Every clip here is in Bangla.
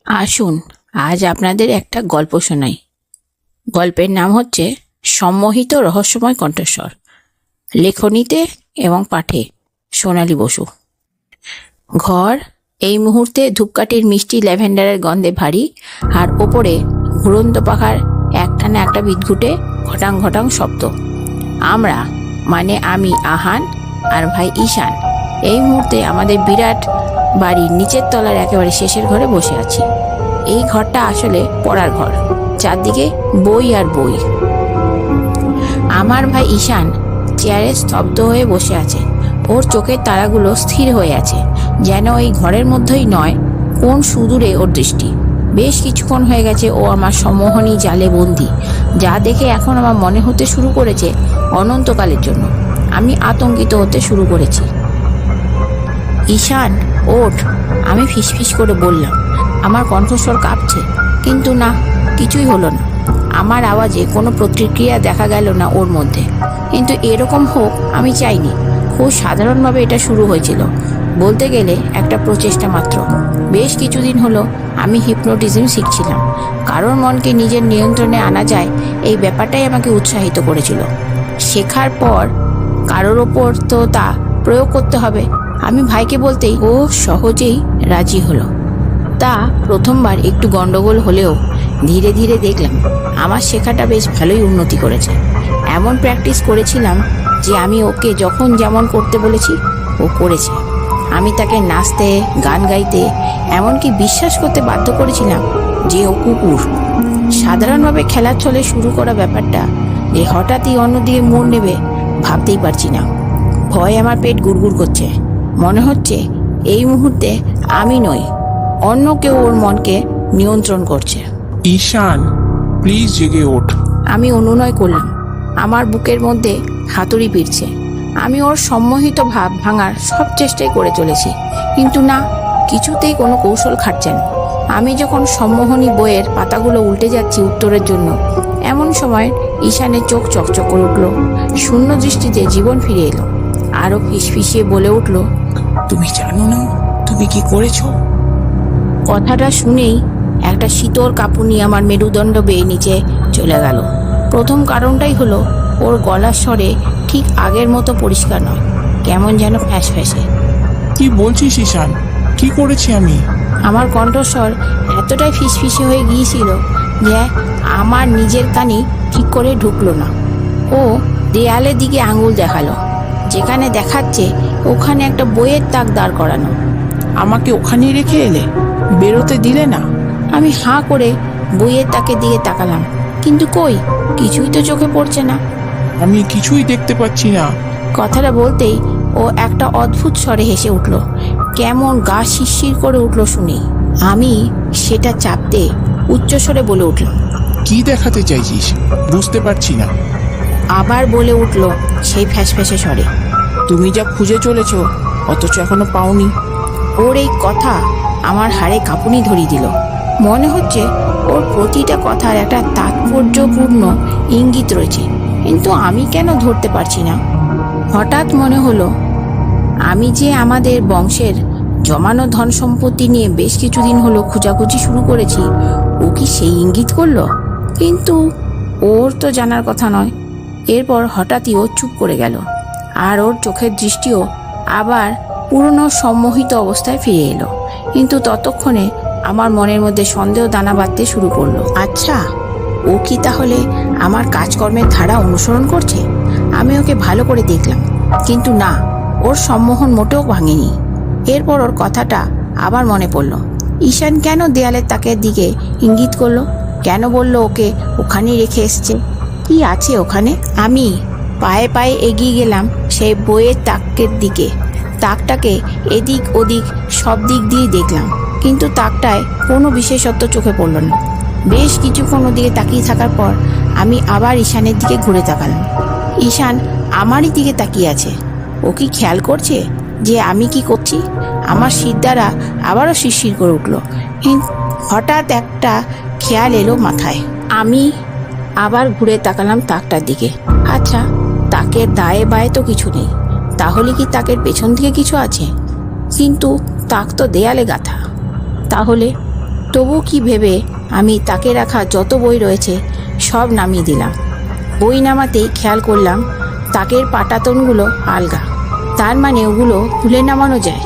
আসুন আজ আপনাদের একটা গল্প শোনাই। গল্পের নাম হচ্ছে সম্মোহিত রহস্যময় কণ্ঠস্বর। লেখনীতে এবং পাঠে সোনালী বসু। ঘর এই মুহূর্তে ধূপকাঠির মিষ্টি ল্যাভেন্ডারের গন্ধে ভারী, আর ওপরে ঘুরন্ত পাখার একটানা একটা বিদঘুটে ঘটাং ঘটাং শব্দ। আমরা মানে আমি আহান আর ভাই ঈশান এই মুহূর্তে আমাদের বিরাট বাড়ির নিচের তলার একেবারে শেষের ঘরে বসে আছি। এই ঘরটা আসলে পড়ার ঘর, চারদিকে বই আর বই। আমার ভাই ঈশান চেয়ারে স্তব্ধ হয়ে বসে আছে। ওর চোখের তারাগুলো স্থির হয়ে আছে, যেন এই ঘরের মধ্যেই নয়, কোন সুদূরে ওর দৃষ্টি। বেশ কিছুক্ষণ হয়ে গেছে ও আমার সম্মোহনী জালে বন্দি, যা দেখে এখন আমার মনে হতে শুরু করেছে অনন্তকালের জন্য। আমি আতঙ্কিত হতে শুরু করেছি। ঈশান ওঠ, আমি ফিসফিস করে বললাম। আমার কণ্ঠস্বর কাঁপছে, কিন্তু না, কিছুই হলো না। আমার আওয়াজে কোনো প্রতিক্রিয়া দেখা গেল না ওর মধ্যে। কিন্তু এরকম হোক আমি চাইনি। খুব সাধারণভাবে এটা শুরু হয়েছিল, বলতে গেলে একটা প্রচেষ্টা মাত্র। বেশ কিছুদিন হলো আমি হিপনোটিজম শিখছিলাম। কারোর মনকে নিজের নিয়ন্ত্রণে আনা যায়, এই ব্যাপারটাই আমাকে উৎসাহিত করেছিল। শেখার পর কারোর ওপর তো তা প্রয়োগ করতে হবে। আমি ভাইকে বলতেই ও সহজেই রাজি হলো। তা প্রথমবার একটু গন্ডগোল হলেও ধীরে ধীরে দেখলাম আমার শেখাটা বেশ ভালোই উন্নতি করেছে। এমন প্র্যাকটিস করেছিলাম যে আমি ওকে যখন যেমন করতে বলেছি ও করেছে। আমি তাকে নাচতে, গান গাইতে, এমনকি বিশ্বাস করতে বাধ্য করেছিলাম যে ও কুকুর। সাধারণভাবে খেলার ছলে শুরু করা ব্যাপারটা যে হঠাৎই অন্যদিকে মোড় নেবে ভাবতেই পারছি না। ভয় আমার পেট গুড়গুড় করছে। মনে হচ্ছে এই মুহূর্তে আমি নই, অন্য কেউ ওর মনকে নিয়ন্ত্রণ করছে। ঈশান, প্লিজ জেগে ওঠ। আমি অনুনয় করলাম। আমার বুকের মধ্যে হাতুড়ি পিটছে। আমি ওর সম্মোহিত ভাব ভাঙার সব চেষ্টাই করে চলেছি, কিন্তু না, কিছুতেই কোনো কৌশল খাটছে না। আমি যখন সম্মোহনী বইয়ের পাতাগুলো উল্টে যাচ্ছি উত্তরের জন্য, এমন সময় ঈশানের চোখ চকচক করে উঠল। শূন্য দৃষ্টিতে জীবন ফিরে এলো। আরও ফিসফিসিয়ে বলে উঠল, তুমি জানো না তুমি কি করেছো? কথাটা শুনেই একটা শীতল কাঁপুনি আমার মেরুদণ্ড বেয়ে নিচে চলে গেল। প্রথম কারণটাই হলো ওর গলার স্বরে ঠিক আগের মতো পরিষ্কার নয়, কেমন যেন ফ্যাঁস ফ্যাঁসে। কি বলছিস ঈশান? কি করেছি আমি? আমার কণ্ঠস্বর এতটাই ফিসফিসে হয়ে গিয়েছিল যে আমার নিজের কানে ঠিক করে ঢুকলো না। ও দেয়ালের দিকে আঙুল দেখালো। যেখানে দেখাচ্ছে ওখানে একটা বইয়ের তাক দাঁড় করানো। আমাকে ওখানেই রেখে এলে, বেরোতে দিলে না? আমি হাঁ করে বইয়ের তাকের দিকে তাকালাম, কিন্তু কই, কিছুই তো চোখে পড়ছে না। আমি কিছুই দেখতে পাচ্ছি না। কথাটা বলতেই ও একটা অদ্ভুত স্বরে হেসে উঠল। কেমন গা শিরশির করে উঠল শুনি। আমি সেটা চাপতে উচ্চস্বরে বলে উঠলাম, কি দেখাতে চাইছিস? বুঝতে পারছি না। আবার বলে উঠল সেই ফ্যাঁসফ্যাঁসে স্বরে, তুমি যা খুঁজে চলেছো অথচ এখনো পাওনি। ওর এই কথা আমার হাড়ে কাঁপুনি ধরিয়ে দিল। মনে হচ্ছে ওর প্রতিটা কথার একটা তাৎপর্যপূর্ণ ইঙ্গিত রয়েছে, কিন্তু আমি কেন ধরতে পারছি না। হঠাৎ মনে হলো আমি যে আমাদের বংশের জমানো ধন সম্পত্তি নিয়ে বেশ কিছুদিন হলো খোঁজাখুঁজি শুরু করেছি, ও কি সেই ইঙ্গিত করলো? কিন্তু ওর তো জানার কথা নয়। এরপর হঠাৎই ও চুপ করে গেল, আর ওর চোখের দৃষ্টিও আবার পুরনো সম্মোহিত অবস্থায় ফিরে এলো। কিন্তু ততক্ষণে আমার মনের মধ্যে সন্দেহ দানা বাঁধতে শুরু করলো। আচ্ছা, ও কি তাহলে আমার কাজকর্মের ধারা অনুসরণ করছে? আমি ওকে ভালো করে দেখলাম, কিন্তু না, ওর সম্মোহন মোটেও ভাঙেনি। এরপর ওর কথাটা আবার মনে পড়ল। ঈশান কেন দেয়ালের তাকের দিকে ইঙ্গিত করলো? কেন বলল ওকে ওখানেই রেখে এসছে? কি আছে ওখানে? আমি পায়ে পায়ে এগিয়ে গেলাম সেই বইয়ের তাকের দিকে। তাকটাকে এদিক ওদিক সব দিক দিয়ে দেখলাম, কিন্তু তাকটায় কোনো বিশেষত্ব চোখে পড়ল না। বেশ কিছুক্ষণ ওদিকে তাকিয়ে থাকার পর আমি আবার ঈশানের দিকে ঘুরে তাকালাম। ঈশান আমারই দিকে তাকিয়ে আছে। ও কি খেয়াল করছে যে আমি কি করছি? আমার শিরদাঁড়া আবারও শিরশির করে উঠল। হঠাৎ একটা খেয়াল এলো মাথায়। আমি আবার ঘুরে তাকালাম তাকটার দিকে। আচ্ছা, তাকের দায়ে বায়ে তো কিছু নেই, তাহলে কি তাকের পেছন দিকে কিছু আছে? কিন্তু তাক তো দেয়ালে গাঁথা। তাহলে তবু কি ভেবে আমি তাকে রাখা যত বই রয়েছে সব নামিয়ে দিলাম। বই নামাতেই খেয়াল করলাম তাকের পাটাতনগুলো আলগা। তার মানে ওগুলো খুলে নামানো যায়।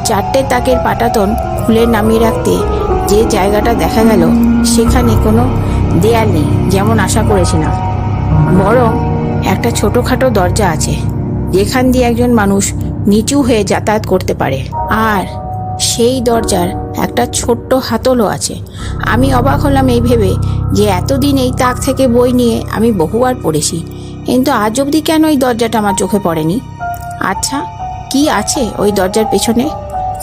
4টে তাকের পাটাতন খুলে নামিয়ে রাখতে যে জায়গাটা দেখা গেল সেখানে কোনো দেয়াল নেই যেমন আশা করেছিলাম, বরং একটা ছোটোখাটো দরজা আছে যেখান দিয়ে একজন মানুষ নিচু হয়ে যাতায়াত করতে পারে। আর সেই দরজার একটা ছোট্ট হাতলও আছে। আমি অবাক হলাম এই ভেবে যে এতদিন এই তাক থেকে বই নিয়ে আমি বহুবার পড়েছি, কিন্তু আজ অবধি কেন ওই দরজাটা আমার চোখে পড়েনি। আচ্ছা, কি আছে ওই দরজার পেছনে?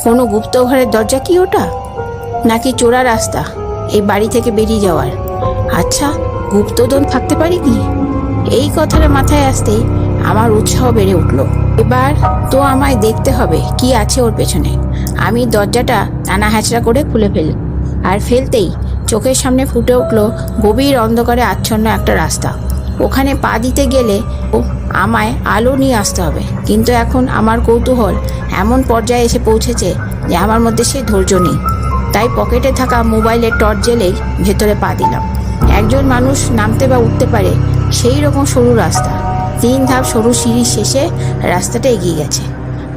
কোনো গুপ্ত ঘরের দরজা কি ওটা, নাকি চোরা রাস্তা এই বাড়ি থেকে বেরিয়ে যাওয়ার? আচ্ছা, গুপ্তধন থাকতে পারে কি? এই কথাটা মাথায় আসতেই আমার উৎসাহ বেড়ে উঠল। এবার তো আমায় দেখতে হবে কি আছে ওর পেছনে। আমি দরজাটা টানা হ্যাচড়া করে খুলে ফেললাম, আর ফেলতেই চোখের সামনে ফুটে উঠল গভীর অন্ধকারে আচ্ছন্ন একটা রাস্তা। ওখানে পা দিতে গেলে আমায় আলো নিয়ে আসতে হবে, কিন্তু এখন আমার কৌতূহল এমন পর্যায়ে এসে পৌঁছেছে যে আমার মধ্যে সে ধৈর্য নেই। তাই পকেটে থাকা মোবাইলের টর্চ জ্বেলেই ভেতরে পা দিলাম। একজন মানুষ নামতে বা উঠতে পারে সেই রকম সরু রাস্তা। 3 ধাপ সরু সিঁড়ির শেষে রাস্তাটা এগিয়ে গেছে।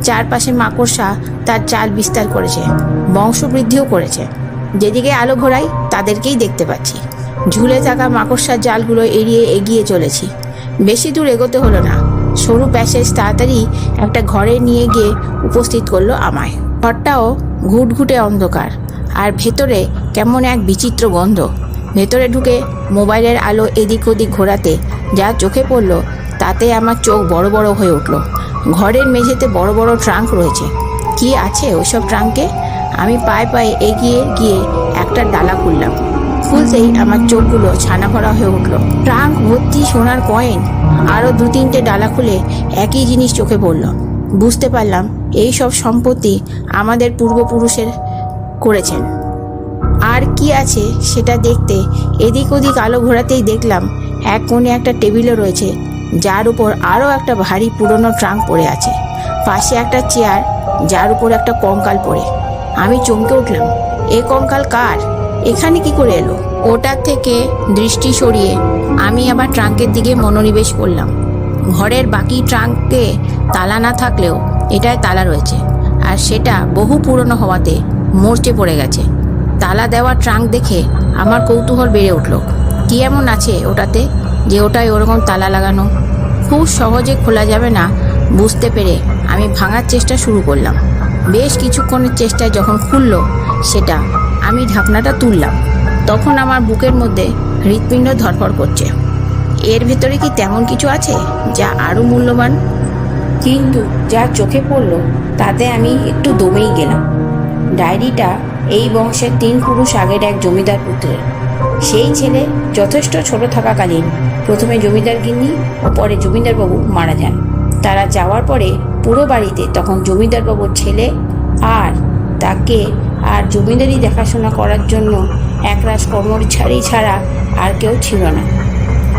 চারপাশে মাকড়সা তার জাল বিস্তার করেছে, বংশবৃদ্ধিও করেছে। যেদিকে আলো ঘোরাই তাদেরকেই দেখতে পাচ্ছি। ঝুলে থাকা মাকড়সার জালগুলো এড়িয়ে এগিয়ে চলেছি। বেশি দূর এগোতে হলো না। সরু প্যাসেজ তাড়াতাড়ি একটা ঘরে নিয়ে গিয়ে উপস্থিত করলো আমায়। ঘরটাও ঘুটঘুটে অন্ধকার, আর ভেতরে কেমন এক বিচিত্র গন্ধ। ভেতরে ঢুকে মোবাইলের আলো এদিক ওদিক ঘোরাতে যা চোখে পড়ল তাতে আমার চোখ বড় বড় হয়ে উঠল। ঘরের মেঝেতে বড় বড় ট্রাঙ্ক রয়েছে। কি আছে ওইসব ট্রাঙ্কে? আমি পায়ে পায়ে এগিয়ে গিয়ে একটা ডালা খুললাম। খুলতেই আমার চোখগুলো ছানা ভরা হয়ে উঠল। ট্রাঙ্ক ভর্তি সোনার কয়েন। আরও 2-3টে ডালা খুলে একই জিনিস চোখে পড়ল। বুঝতে পারলাম এই সব সম্পত্তি আমাদের পূর্বপুরুষের করেছেন। আর কি আছে সেটা দেখতে এদিক ওদিক আলো ঘোরাতেই দেখলাম এক কোণে একটা টেবিলও রয়েছে, যার উপর আরও একটা ভারী পুরনো ট্রাঙ্ক পড়ে আছে। পাশে একটা চেয়ার, যার উপর একটা কঙ্কাল পড়ে। আমি চমকে উঠলাম, এ কঙ্কাল কার? এখানে কি করে এলো? ওটার থেকে দৃষ্টি সরিয়ে আমি আবার ট্রাঙ্কের দিকে মনোনিবেশ করলাম। ঘরের বাকি ট্রাঙ্কে তালা না থাকলেও এটায় তালা রয়েছে, আর সেটা বহু পুরনো হওয়াতে মরচে পড়ে গেছে। তালা দেওয়া ট্রাঙ্ক দেখে আমার কৌতূহল বেড়ে উঠল। কি এমন আছে ওটাতে যে ওটায় ওরকম তালা লাগানো? খুব সহজে খোলা যাবে না বুঝতে পেরে আমি ভাঙার চেষ্টা শুরু করলাম। বেশ কিছুক্ষণের চেষ্টায় যখন খুলল সেটা, আমি ঢাকনাটা তুললাম। তখন আমার বুকের মধ্যে হৃৎপিণ্ড ধড়ফড় করছে। এর ভেতরে কি তেমন কিছু আছে যা আরও মূল্যবান? কিন্তু যা চোখে পড়ল তাতে আমি একটু দমেই গেলাম। ডায়েরিটা এই বংশের 3 পুরুষ আগের এক জমিদার পুত্রের। সেই ছেলে যথেষ্ট ছোট থাকাকালীন প্রথমে জমিদার গিন্নি ও পরে জমিদারবাবু মারা যান। তারা যাওয়ার পরে পুরো বাড়িতে তখন জমিদারবাবুর ছেলে আর তাকে আর জমিদারি দেখাশোনা করার জন্য একরাশ কর্মচারী ছাড়া আর কেউ ছিল না।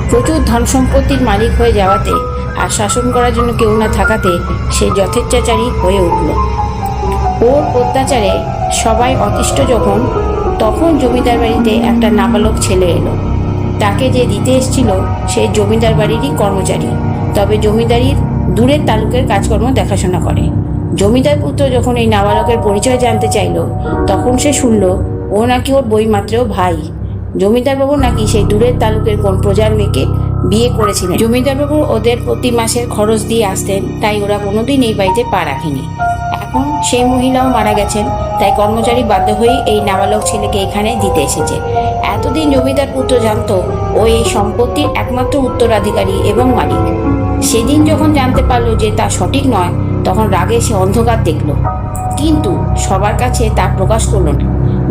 প্রচুর ধন সম্পত্তির মালিক হয়ে যাওয়াতে আর শাসন করার জন্য কেউ না থাকাতে সে যথেচ্ছাচারী হয়ে উঠল। ওর অত্যাচারে সবাই অতিষ্ঠ যখন, তখন জমিদার বাড়িতে একটা নাবালক ছেলে এলো। তাকে যে দিতে এসেছিল সে জমিদার বাড়িরই কর্মচারী, তবে জমিদারির দূরের তালুকের কাজকর্ম দেখাশোনা করে। জমিদার পুত্র যখন এই নাবালকের পরিচয় জানতে চাইল, তখন সে শুনল ও নাকি ওর বইমাত্রেও ভাই। জমিদারবাবু নাকি সেই দূরের তালুকের কোন প্রজার মেয়েকে বিয়ে করেছিলেন। জমিদারবাবু ওদের প্রতি মাসের খরচ দিয়ে আসতেন, তাই ওরা কোনোদিন এই বাড়িতে পা রাখেনি। এখন সেই মহিলাও মারা গেছেন, তাই কর্মচারী বাধ্য হয়ে এই নাবালক ছেলেকে এখানে দিতে এসেছে। এতদিন জমিদার পুত্র জানতো ও এই সম্পত্তির একমাত্র উত্তরাধিকারী এবং মালিক। সেদিন যখন জানতে পারলো যে তা সঠিক নয়, তখন রাগে সে অন্ধকার দেখল, কিন্তু সবার কাছে তা প্রকাশ করল না।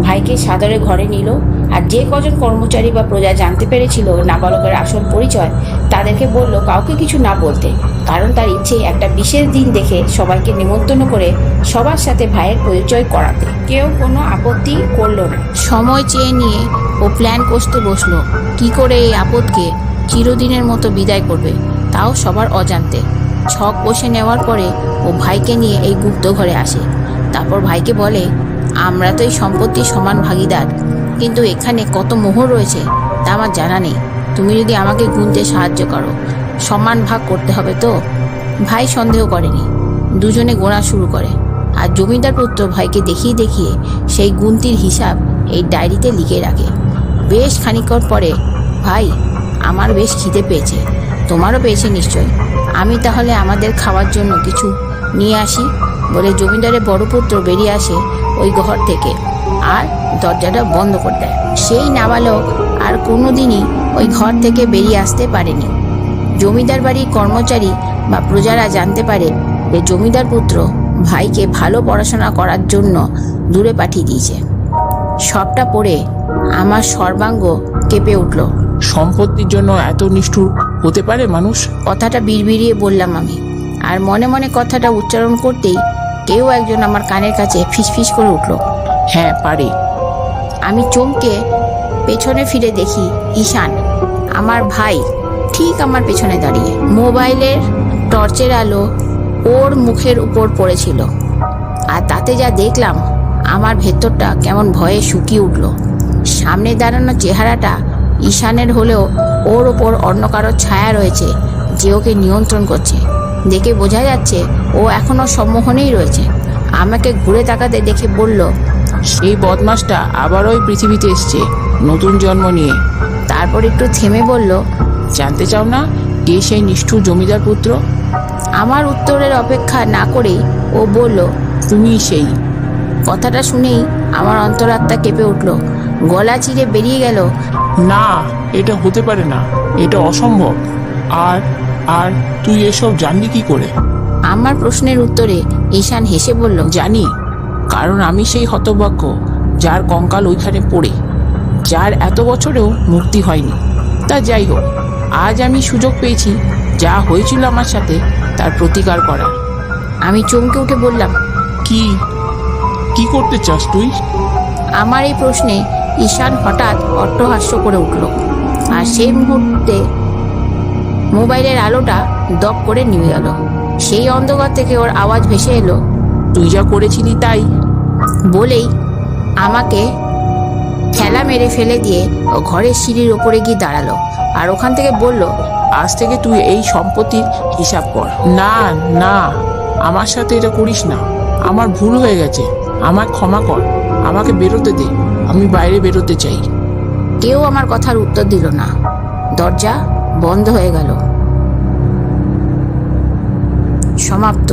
ভাইকে সাদরে ঘরে নিল, আর যে কজন কর্মচারী বা প্রজা জানতে পেরেছিল নাবালকের আসল পরিচয়, তাদেরকে বলল কাউকে কিছু না বলতে, কারণ তার ইচ্ছে একটা বিশেষ দিন দেখে সবাইকে নিমন্ত্রণ করে সবার সাথে ভাইয়ের পরিচয় করাতে। কেউ কোনো আপত্তি করল না। সময় চেয়ে নিয়ে ও প্ল্যান কষতে বসলো কি করে এই আপদকে চিরদিনের মতো বিদায় করবে, তাও সবার অজান্তে। ছক কষে নেওয়ার পরে ও ভাইকে নিয়ে এই গুপ্ত ঘরে আসে। তারপর ভাইকে বলে, আমরা তো এই সম্পত্তির সমান ভাগিদার, কিন্তু এখানে কত মোহর রয়েছে তা আমার জানা নেই। তুমি যদি আমাকে গুনতে সাহায্য করো, সমান ভাগ করতে হবে তো। ভাই সন্দেহ করেনি, দুজনে গোনা শুরু করে। আর জমিদার পুত্র ভাইকে দেখিয়ে দেখিয়ে সেই গুনতির হিসাব এই ডায়েরিতে লিখে রাখে। বেশ খানিকক্ষণ পরে, ভাই আমার বেশ খিদে পেয়েছে, তোমারও পেয়েছে নিশ্চয়, আমি তাহলে আমাদের খাওয়ার জন্য কিছু নিয়ে আসি বলে জমিদারের বড় পুত্র বেরিয়ে আসে ওই ঘর থেকে আর দরজাটা বন্ধ করে দেয়। সেই নাবালক আর কোনোদিনই ওই ঘর থেকে বেরিয়ে আসতে পারেনি। জমিদার বাড়ির কর্মচারী বা প্রজারা জানতে পারে যে জমিদার পুত্র ভাইকে ভালো পড়াশোনা করার জন্য দূরে পাঠিয়ে দিয়েছে। সবটা পড়ে আমার সর্বাঙ্গ কেঁপে উঠল। সম্পত্তির জন্য এত নিষ্ঠুর হতে পারে মানুষ? কথাটা বিড়বিড়িয়ে বললাম আমি, আর মনে মনে কথাটা উচ্চারণ করতেই কেউ একজন আমার কানের কাছে ফিসফিস করে উঠল, হ্যাঁ পারে। আমি চমকে পেছনে ফিরে দেখি ঈশান, আমার ভাই, ঠিক আমার পেছনে দাঁড়িয়ে। মোবাইলের টর্চের আলো ওর মুখের উপর পড়েছিল, আর তাতে যা দেখলাম আমার ভেতরটা কেমন ভয়ে শুকিয়ে উঠল। সামনে দাঁড়ানো চেহারাটা ঈশানের হলেও ওর ওপর অন্য কারোর ছায়া রয়েছে যে ওকে নিয়ন্ত্রণ করছে। দেখে বোঝা যাচ্ছে ও এখনো সম্মোহনেই রয়েছে। আমাকে ঘুরে তাকাতে দেখে বলল, সেই বদমাসটা আবার ওই পৃথিবীতে এসছে নতুন জন্ম নিয়ে। তারপর একটু থেমে বলল, জানতে চাও না কে সেই নিষ্ঠুর জমিদার পুত্র? আমার উত্তরের অপেক্ষা না করেই ও বলল, তুমি সেই। কথাটা শুনেই আমার অন্তরাত্মা কেঁপে উঠল, গলা চিরে বেরিয়ে গেল, না, এটা হতে পারে না, এটা অসম্ভব। আর আর তুই এসব জানলি কি করে? আমার প্রশ্নের উত্তরে ঈশান হেসে বলল, জানি, কারণ আমি সেই হতভাগ্য যার কঙ্কাল ওইখানে পড়ে, যার এত বছরেও মুক্তি হয়নি। তা যাই হোক, আজ আমি সুযোগ পেয়েছি যা হয়েছিল আমার সাথে তার প্রতিকার করার। আমি চমকে উঠে বললাম, কি কি করতে চাস তুই? আমার এই প্রশ্নে ঈশান হঠাৎ অট্টহাস্য করে উঠল, আর সেই মুহূর্তে মোবাইলের আলোটা দপ করে নিভে গেল। সেই অন্ধকার থেকে ওর আওয়াজ ভেসে এলো, তুই যা করেছিলি তাই। বলেই আমাকে ঠেলা মেরে ফেলে দিয়ে ও ঘরের সিঁড়ির ওপরে গিয়ে দাঁড়ালো, আর ওখান থেকে বলল, আজ থেকে তুই এই সম্পত্তির হিসাব কর। না না, আমার সাথে এটা করিস না, আমার ভুল হয়ে গেছে, আমায় ক্ষমা কর, আমাকে বেরোতে দে, আমি বাইরে বেরোতে চাই। কেউ আমার কথার উত্তর দিল না। দরজা বন্ধ হয়ে গেল। সমাপ্ত।